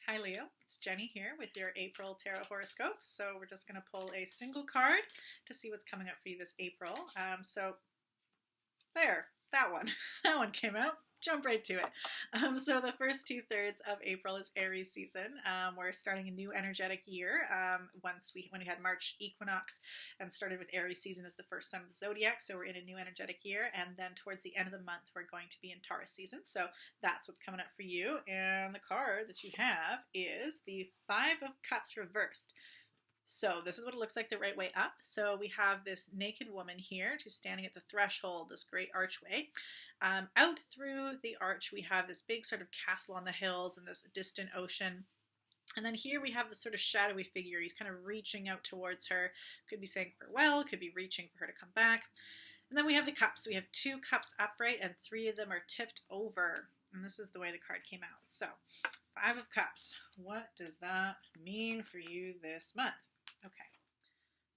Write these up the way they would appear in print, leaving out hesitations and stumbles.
Hi Leo, it's Jenny here with your April Tarot Horoscope. So we're just going to pull a single card to see what's coming up for you this April. There, that one. That one came out. Jump right to it. So the first 2/3 of April is Aries season. We're starting a new energetic year. When we had March equinox and started with Aries season as the first sign of the zodiac, so we're in a new energetic year. And then towards the end of the month, we're going to be in Taurus season. So that's what's coming up for you. And the card that you have is the Five of Cups reversed. So this is what it looks like the right way up. So we have this naked woman here. She's standing at the threshold, this great archway. Out through the arch, we have this big sort of castle on the hills and this distant ocean. And then here we have this sort of shadowy figure. He's kind of reaching out towards her. Could be saying farewell, could be reaching for her to come back. And then we have the cups. We have 2 cups upright and 3 of them are tipped over. And this is the way the card came out. So, 5 of Cups. What does that mean for you this month? Okay.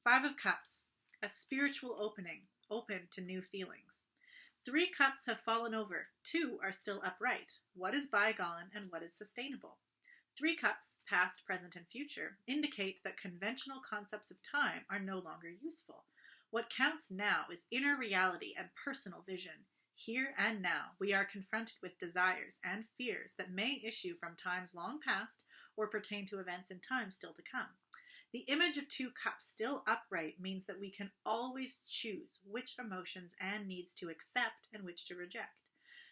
5 of Cups. A spiritual opening, open to new feelings. 3 cups have fallen over. 2 are still upright. What is bygone and what is sustainable? 3 cups, past, present, and future, indicate that conventional concepts of time are no longer useful. What counts now is inner reality and personal vision. Here and now, we are confronted with desires and fears that may issue from times long past or pertain to events in time still to come. The image of 2 cups still upright means that we can always choose which emotions and needs to accept and which to reject.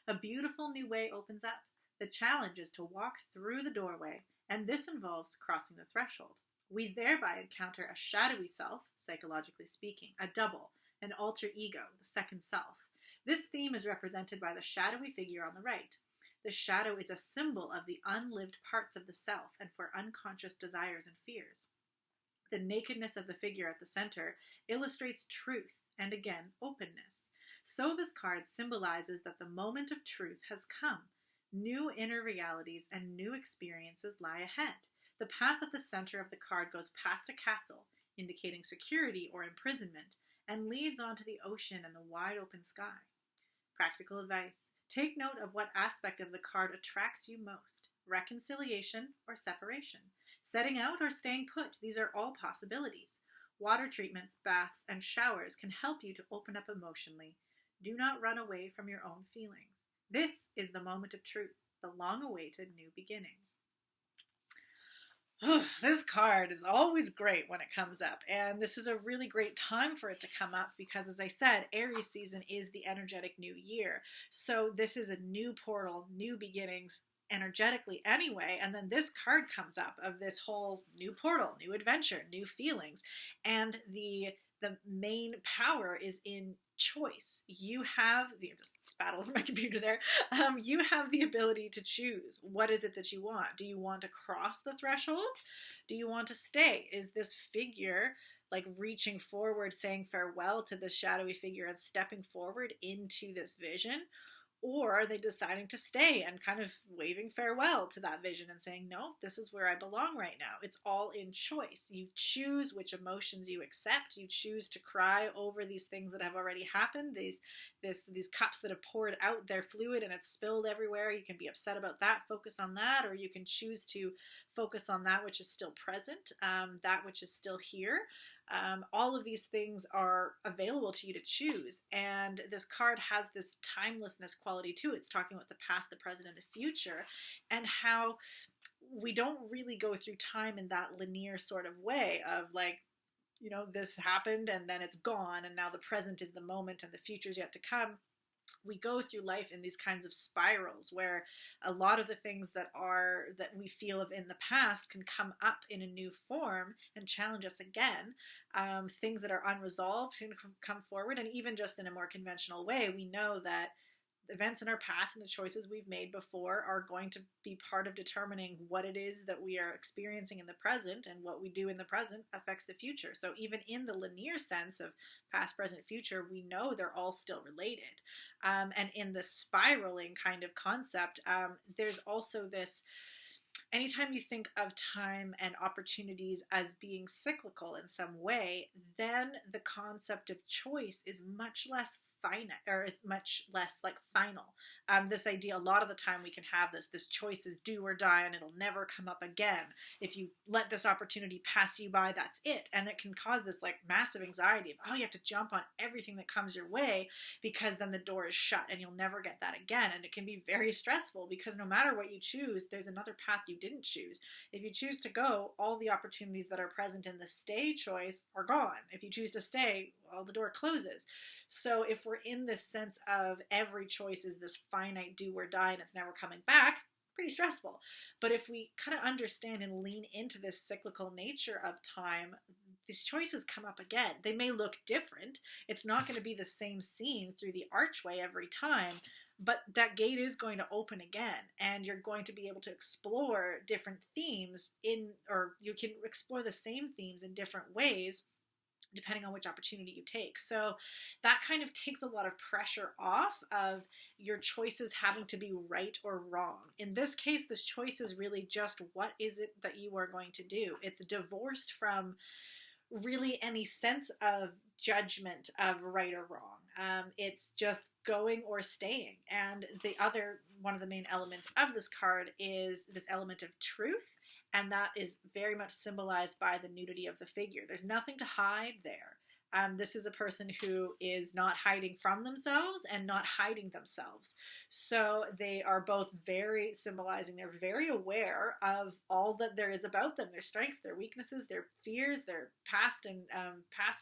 A beautiful new way opens up. The challenge is to walk through the doorway, and this involves crossing the threshold. We thereby encounter a shadowy self, psychologically speaking, a double, an alter ego, the second self. This theme is represented by the shadowy figure on the right. The shadow is a symbol of the unlived parts of the self and for unconscious desires and fears. The nakedness of the figure at the center illustrates truth and, again, openness. So this card symbolizes that the moment of truth has come. New inner realities and new experiences lie ahead. The path at the center of the card goes past a castle, indicating security or imprisonment, and leads onto the ocean and the wide open sky. Practical advice. Take note of what aspect of the card attracts you most. Reconciliation or separation. Setting out or staying put, these are all possibilities. Water treatments, baths, and showers can help you to open up emotionally. Do not run away from your own feelings. This is the moment of truth, the long-awaited new beginning. This card is always great when it comes up, and this is a really great time for it to come up because, as I said, Aries season is the energetic new year. So this is a new portal, new beginnings, energetically anyway, and then this card comes up of this whole new portal, new adventure, new feelings, and the main power is in choice. You have the just spat over my computer there. You have the ability to choose. What is it that you want? Do you want to cross the threshold? Do you want to stay? Is this figure like reaching forward, saying farewell to this shadowy figure and stepping forward into this vision? Or are they deciding to stay and kind of waving farewell to that vision and saying, no, this is where I belong right now? It's all in choice. You choose which emotions you accept. You choose to cry over these things that have already happened, these cups that have poured out their fluid and it's spilled everywhere. You can be upset about that, focus on that, or you can choose to focus on that which is still present, that which is still here. All of these things are available to you to choose, and this card has this timelessness quality too. It's talking about the past, the present, and the future, and how we don't really go through time in that linear sort of way of like, you know, this happened and then it's gone, and now the present is the moment and the future is yet to come. We go through life in these kinds of spirals where a lot of the things that we feel of in the past can come up in a new form and challenge us again. Things that are unresolved can come forward, and even just in a more conventional way, we know that events in our past and the choices we've made before are going to be part of determining what it is that we are experiencing in the present, and what we do in the present affects the future. So even in the linear sense of past, present, future, we know they're all still related. And in the spiraling kind of concept, there's also this, anytime you think of time and opportunities as being cyclical in some way, then the concept of choice is much less finite, or is much less like final. This idea, a lot of the time we can have this choice is do or die, and it'll never come up again. If you let this opportunity pass you by, that's it. And it can cause this like massive anxiety of, oh, you have to jump on everything that comes your way, because then the door is shut and you'll never get that again. And it can be very stressful, because no matter what you choose, there's another path you didn't choose. If you choose to go, all the opportunities that are present in the stay choice are gone. If you choose to stay, well, the door closes. So if we're in this sense of every choice is this finite do or die and it's never coming back, pretty stressful. But if we kind of understand and lean into this cyclical nature of time, these choices come up again. They may look different. It's not going to be the same scene through the archway every time, but that gate is going to open again, and you're going to be able to explore different themes or you can explore the same themes in different ways depending on which opportunity you take. So that kind of takes a lot of pressure off of your choices having to be right or wrong. In this case, this choice is really just what is it that you are going to do. It's divorced from really any sense of judgment of right or wrong. It's just going or staying. And one of the main elements of this card is this element of truth. And that is very much symbolized by the nudity of the figure. There's nothing to hide there. This is a person who is not hiding from themselves and not hiding themselves. So they are both very symbolizing. They're very aware of all that there is about them, their strengths, their weaknesses, their fears, their past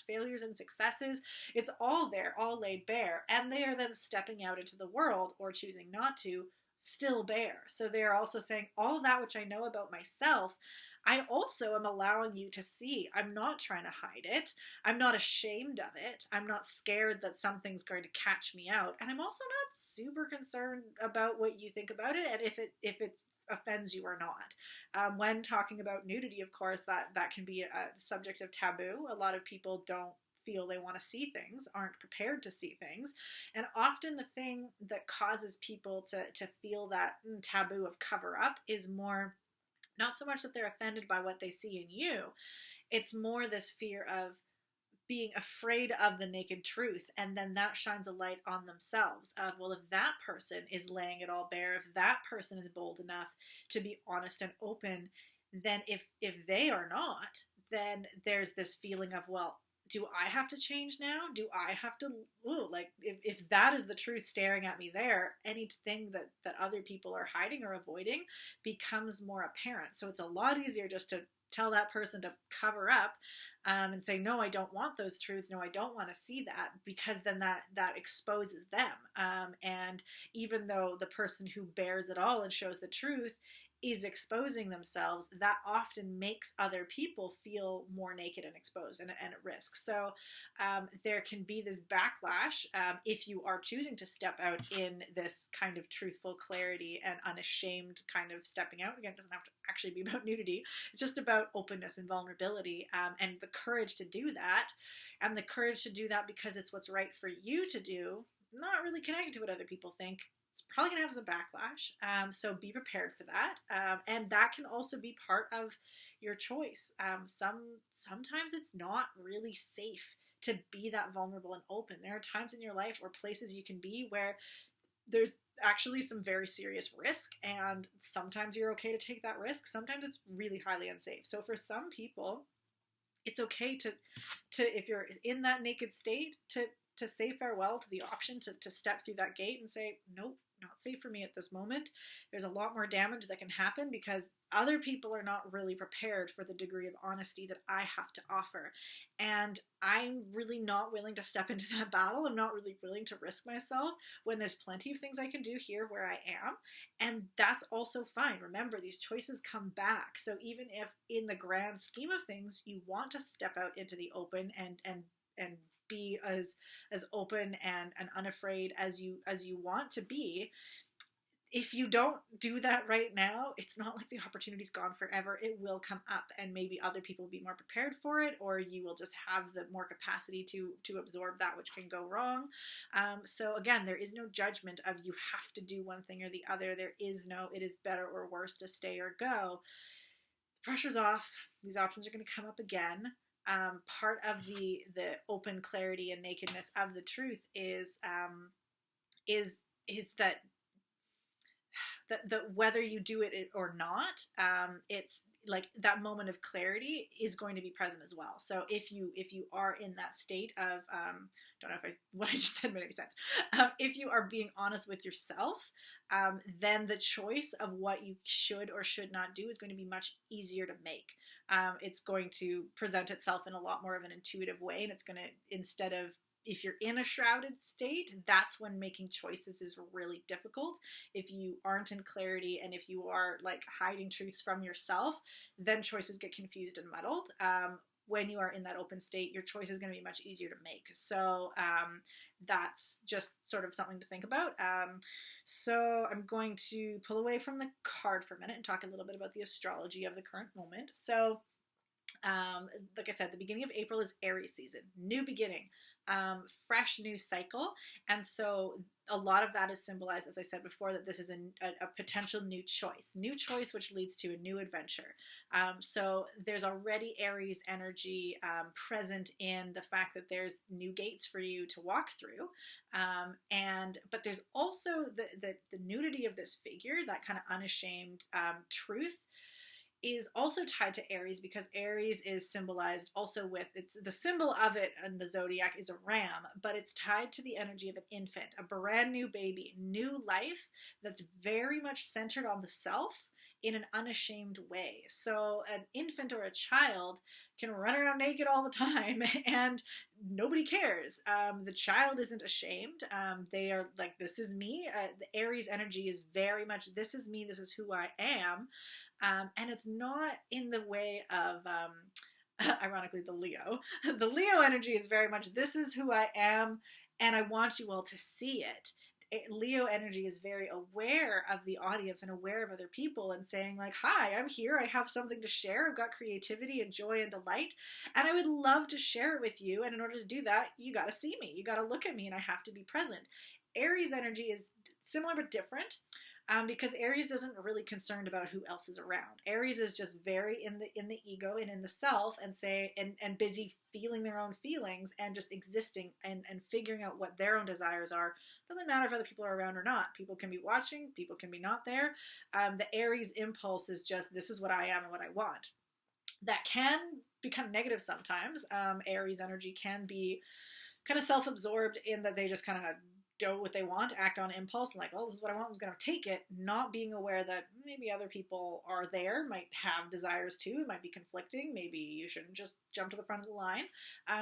failures and successes. It's all there, all laid bare. And they are then stepping out into the world, or choosing not to, still bare. So they are also saying, all that which I know about myself, I also am allowing you to see. I'm not trying to hide it. I'm not ashamed of it. I'm not scared that something's going to catch me out. And I'm also not super concerned about what you think about it and if it offends you or not. When talking about nudity, of course, that can be a subject of taboo. A lot of people don't feel they want to see things, aren't prepared to see things. And often the thing that causes people to feel that taboo of cover up is more, not so much that they're offended by what they see in you. It's more this fear of being afraid of the naked truth. And then that shines a light on themselves of, well, if that person is laying it all bare, if that person is bold enough to be honest and open, then if they are not, then there's this feeling of, well, do I have to change now? Do I have to, if that is the truth staring at me there, anything that other people are hiding or avoiding becomes more apparent. So it's a lot easier just to tell that person to cover up and say, no, I don't want those truths. No, I don't want to see that, because then that exposes them. And even though the person who bears it all and shows the truth is exposing themselves, that often makes other people feel more naked and exposed and at risk. So there can be this backlash if you are choosing to step out in this kind of truthful clarity and unashamed kind of stepping out. Again, it doesn't have to actually be about nudity. It's just about openness and vulnerability and the courage to do that. And the courage to do that because it's what's right for you to do, not really connected to what other people think. It's probably going to have some backlash, so be prepared for that. And that can also be part of your choice. Sometimes it's not really safe to be that vulnerable and open. There are times in your life or places you can be where there's actually some very serious risk, and sometimes you're okay to take that risk. Sometimes it's really highly unsafe. So for some people, it's okay to if you're in that naked state, to say farewell to the option to step through that gate and say, nope, not safe for me at this moment. There's a lot more damage that can happen because other people are not really prepared for the degree of honesty that I have to offer. And I'm really not willing to step into that battle. I'm not really willing to risk myself when there's plenty of things I can do here where I am. And that's also fine. Remember, these choices come back. So even if in the grand scheme of things, you want to step out into the open and be as open and unafraid as you want to be, if you don't do that right now, it's not like the opportunity's gone forever. It will come up, and maybe other people will be more prepared for it, or you will just have the more capacity to absorb that which can go wrong. So again, there is no judgment of you have to do one thing or the other. There is no it is better or worse to stay or go. The pressure's off. These options are going to come up again. part of the open clarity and nakedness of the truth is is that whether you do it or not, it's like that moment of clarity is going to be present as well. So if you are in that state of don't know if what I just said made any sense. If you are being honest with yourself, then the choice of what you should or should not do is going to be much easier to make. It's going to present itself in a lot more of an intuitive way, and it's going to, instead of, if you're in a shrouded state, that's when making choices is really difficult. If you aren't in clarity and if you are like hiding truths from yourself, then choices get confused and muddled. When you are in that open state, your choice is going to be much easier to make. So that's just sort of something to think about. So I'm going to pull away from the card for a minute and talk a little bit about the astrology of the current moment. So like I said, the beginning of April is Aries season, new beginning, fresh new cycle. And so a lot of that is symbolized, as I said before, that this is a potential new choice, which leads to a new adventure. So there's already Aries energy present in the fact that there's new gates for you to walk through. But there's also the nudity of this figure, that kind of unashamed truth, is also tied to Aries, because Aries is symbolized also with, it's the symbol of it in the zodiac is a ram, but it's tied to the energy of an infant, a brand new baby, new life that's very much centered on the self in an unashamed way. So an infant or a child can run around naked all the time and nobody cares. The child isn't ashamed. They are like, this is me. The Aries energy is very much, this is me, this is who I am. And it's not in the way of, ironically, the Leo. The Leo energy is very much, this is who I am, and I want you all to see it. Leo energy is very aware of the audience and aware of other people and saying like, hi, I'm here. I have something to share. I've got creativity and joy and delight, and I would love to share it with you. And in order to do that, you got to see me. You got to look at me, and I have to be present. Aries energy is similar but different. Because Aries isn't really concerned about who else is around. Aries is just very in the ego and in the self, and busy feeling their own feelings and just existing and figuring out what their own desires are. Doesn't matter if other people are around or not. People can be watching, people can be not there. The Aries impulse is just, this is what I am and what I want. That can become negative sometimes. Aries energy can be kind of self-absorbed in that they just kind of do what they want, act on impulse, like, oh, this is what I want, I'm just going to take it, not being aware that maybe other people are there, might have desires too, it might be conflicting, maybe you shouldn't just jump to the front of the line.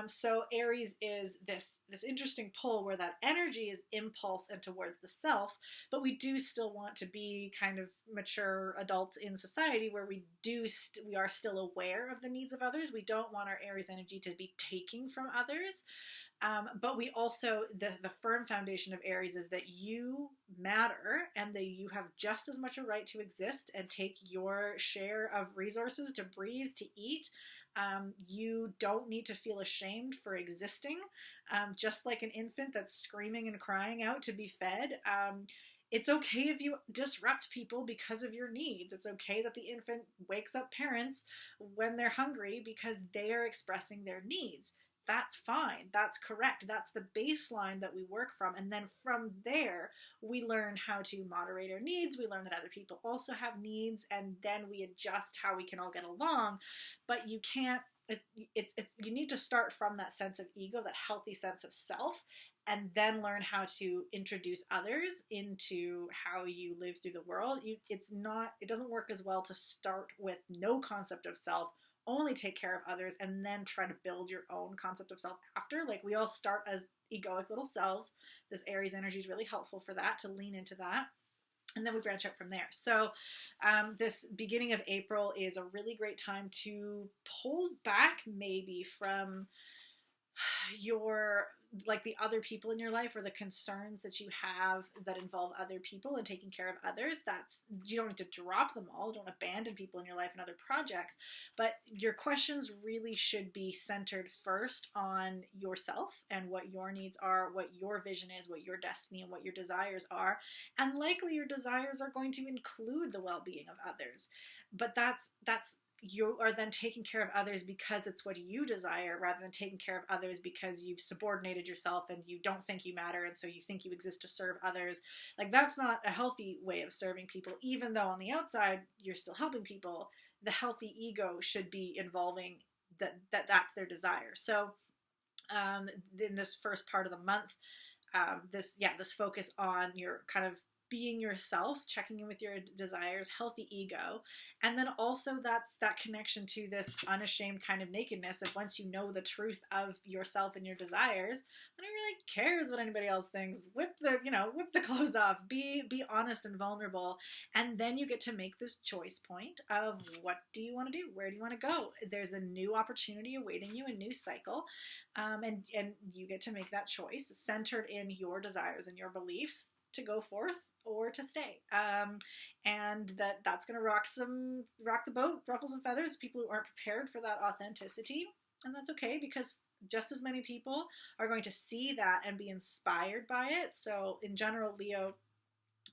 So Aries is this interesting pull where that energy is impulse and towards the self, but we do still want to be kind of mature adults in society where we are still aware of the needs of others. We don't want our Aries energy to be taking from others. But we also, the firm foundation of Aries is that you matter and that you have just as much a right to exist and take your share of resources to breathe, to eat. You don't need to feel ashamed for existing. Just like an infant that's screaming and crying out to be fed. It's okay if you disrupt people because of your needs. It's okay that the infant wakes up parents when they're hungry because they are expressing their needs. That's fine. That's correct. That's the baseline that we work from. And then from there, we learn how to moderate our needs. We learn that other people also have needs, and then we adjust how we can all get along. But you can't, you need to start from that sense of ego, that healthy sense of self, and then learn how to introduce others into how you live through the world. It doesn't work as well to start with no concept of self, only take care of others, and then try to build your own concept of self after. Like, we all start as egoic little selves. This Aries energy is really helpful for that, to lean into that. And then we branch out from there. So this beginning of April is a really great time to pull back maybe from the other people in your life, or the concerns that you have that involve other people and taking care of others. You don't need to drop them all. Don't abandon people in your life and other projects, but your questions really should be centered first on yourself and what your needs are, what your vision is, what your destiny and what your desires are. And likely your desires are going to include the well-being of others. But that's you are then taking care of others because it's what you desire, rather than taking care of others because you've subordinated yourself and you don't think you matter, and so you think you exist to serve others. Like, that's not a healthy way of serving people. Even though on the outside you're still helping people, the healthy ego should be involving that's their desire. So in this first part of the month, this focus on your kind of being yourself, checking in with your desires, healthy ego, and then also that's that connection to this unashamed kind of nakedness of, once you know the truth of yourself and your desires, nobody really cares what anybody else thinks. Whip the clothes off, be honest and vulnerable, and then you get to make this choice point of, what do you want to do? Where do you want to go? There's a new opportunity awaiting you, a new cycle, and you get to make that choice centered in your desires and your beliefs, to go forth or to stay. And that's going to rock the boat, ruffle some feathers, people who aren't prepared for that authenticity. And that's okay, because just as many people are going to see that and be inspired by it. So in general, Leo,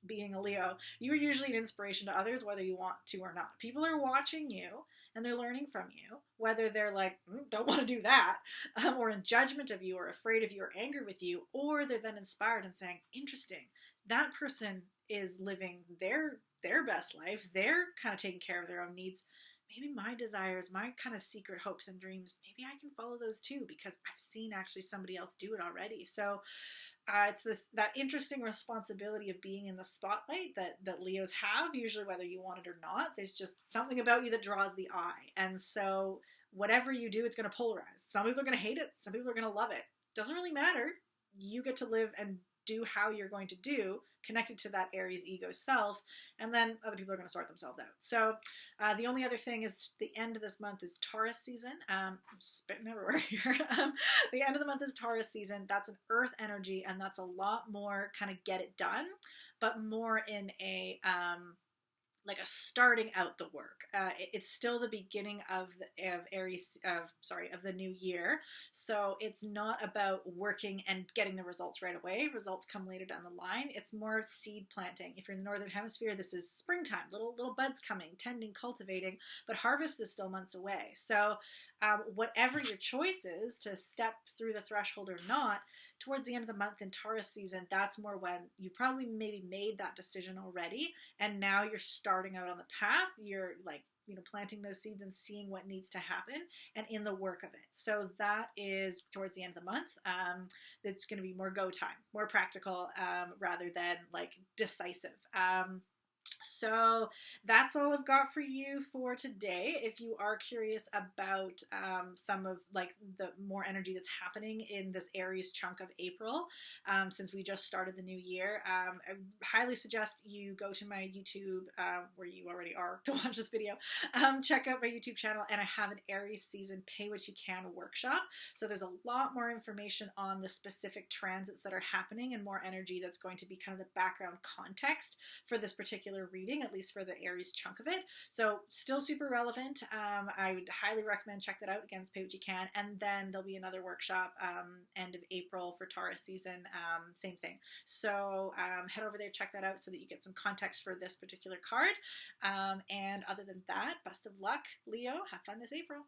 being a Leo, you are usually an inspiration to others, whether you want to or not. People are watching you and they're learning from you, whether they're like, don't want to do that, or in judgment of you, or afraid of you, or angry with you, or they're then inspired and saying, interesting, that person is living their best life. They're kind of taking care of their own needs. Maybe my desires, my kind of secret hopes and dreams, maybe I can follow those too, because I've seen actually somebody else do it already. So it's that interesting responsibility of being in the spotlight that Leos have, usually whether you want it or not. There's just something about you that draws the eye. And so whatever you do, it's going to polarize. Some people are going to hate it. Some people are going to love it. Doesn't really matter. You get to live and do how you're going to do, connected to that Aries ego self, and then other people are going to sort themselves out. So the only other thing is, the end of this month is Taurus season. I'm spitting everywhere here. The end of the month is Taurus season. That's an earth energy, and that's a lot more kind of get it done, but more in a like a starting out the work. It's still the beginning of the new year. So it's not about working and getting the results right away. Results come later down the line. It's more seed planting. If you're in the Northern Hemisphere, this is springtime, little buds coming, tending, cultivating, but harvest is still months away. So whatever your choice is, to step through the threshold or not, towards the end of the month in Taurus season, that's more when you probably maybe made that decision already, and now you're starting out on the path. You're like, planting those seeds and seeing what needs to happen, and in the work of it. So that is towards the end of the month. It's going to be more go time, more practical, rather than like decisive. So that's all I've got for you for today. If you are curious about some of like the more energy that's happening in this Aries chunk of April, since we just started the new year, I highly suggest you go to my YouTube, where you already are, to watch this video. Check out my YouTube channel, and I have an Aries season pay what you can workshop. So there's a lot more information on the specific transits that are happening, and more energy that's going to be kind of the background context for this particular reading, at least for the Aries chunk of it. So still super relevant. I would highly recommend check that out. Again, pay what you can. And then there'll be another workshop end of April for Taurus season. Same thing. So head over there, check that out, so that you get some context for this particular card. And other than that, best of luck, Leo. Have fun this April.